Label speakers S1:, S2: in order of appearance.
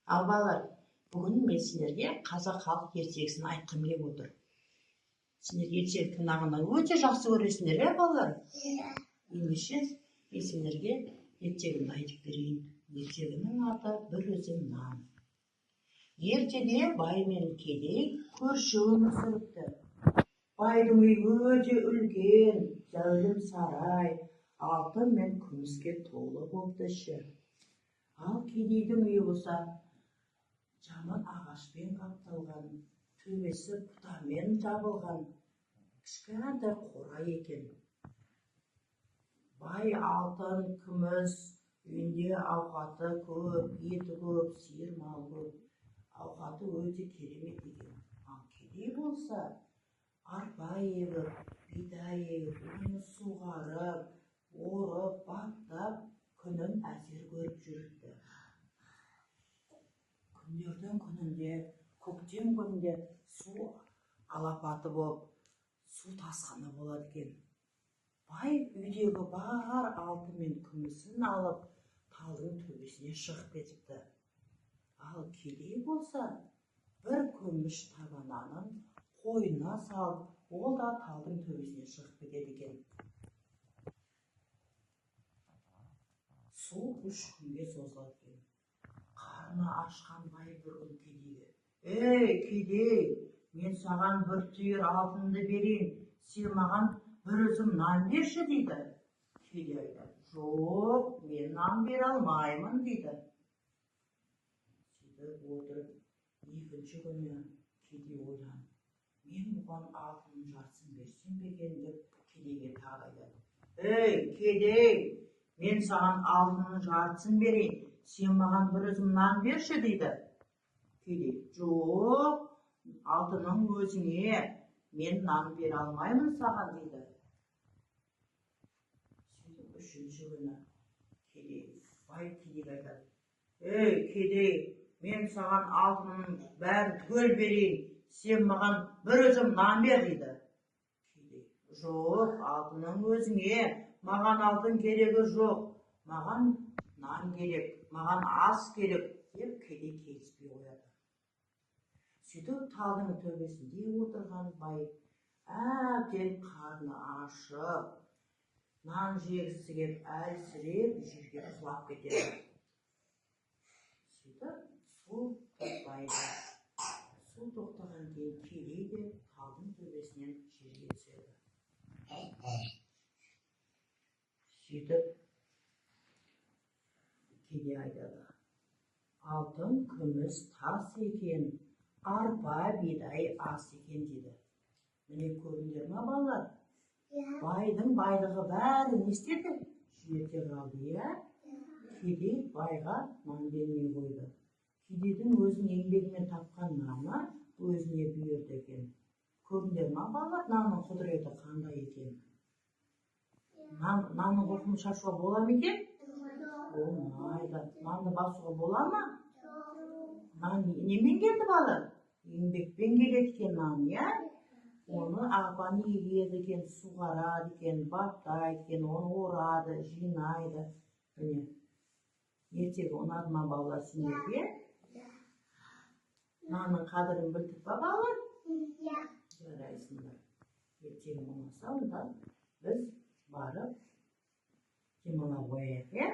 S1: Ал балалар, бүгін мен сендерге қазақ халық ертегісін айтқым келіп отыр. Сендер ертегі тыңдағанды өте жақсы көресіңдер, балалар? Ендеше мен сендерге ертегімді айтып берейін. Ертегінің аты «Бір үзім нан». Ертеде бай мен кедей көрші өмір сүріпті. Байдың үйі өте үлкен, зәулім сарай, алтын мен күміске толы болыпты іші. Ал кедейдің үйі болса жаман ағашпен қапталған, төбесі бұтамен жабылған, кішкентай қора екен. Бай алтын, күміс, үйінде ауқаты көп, еті көп, сиыр мал көп, ауқаты өте керемет екен. Ал кедей болса арпа егіп, бидай егіп, оны суғарып, орып, баптап, күнін әзер көріп жүріпті. Күндердің күнінде, көктем күнінде су алапаты болып, су тасқыны болады екен. Бай үйдегі бар алтын мен күмісін алып, талдың төбесіне шығып кетіпті. Ал кедей болса, бір күміс табананын қойнына салып, ол да талдың төбесіне шығып кетеді екен. Су 3 күнге созылады екен. Қарны ашқан бай бір күн кедейге: «Ей, кедей, мен саған бір түйір алтынды берейін, сен маған бір үзім нан берші» дейді. Кедей айтады: «Жоқ, мен нан бере алмаймын» дейді. Сөйтіп отырып, екінші күні кедей ойланып: «Мен бұған алтынның жартысын берсем бе екен» деп кедейге тағы айтады: «Ей, кедей, мен саған алтынның жартысын берейін, сен маған бір үзім нан берші» дейді. Кедей: «Жоқ, алтының өзіңе, мен нан бере алмаймын саған» дейді. Сөйтіп үшінші күні бай кедейге айтады: «Ей, кедей, мен саған алтынның бәрін түгел берейін, сен маған бір үзім нан бер» дейді. Кедей: «Жоқ, алтының өзіңе, маған алтын керегі жоқ, маған нан керек, маған ас керек» деп кедей келіспей қояды. Сөйтіп талдың төбесінде отырған бай әбден қарны ашып, нан жегісі келіп әлсіреп жерге құлап кетеді. Сөйтіп су тоқтайды. Су тоқтаған кейін кедей де талдың төбесінен жерге түседі. Сөйтіп кедей айтады: «Алтын, күміс, тас екен, арпа, бидай ас екен» дейді. Міне көрдіңдер ме балалар? Байдың байлығы бәрі не істеді? Жерде қалды, иә? Кедей байға нан бермей қойды. Кедейдің өзінің еңбегімен тапқан наны өзіне бұйырды екен. Көрдіңдер ме балалар, нанның құдіреті қандай екен? Нанның қоқымын шашуға бола ма екен? Болмайды. Нанды басуға бола ма? Нан немен келді балалар? Еңбекпен келеді екен нан, иә? Оны апан егеді екен, суғарады екен, баптайды екен, оны орады, жинайды. Міне, ертегі ұнады ма балалар сендерге? Нанның қадірін білдік па балалар? Жарайсыңдар. Ертегім ұнаса, онда біз барып демала қояйық, иә?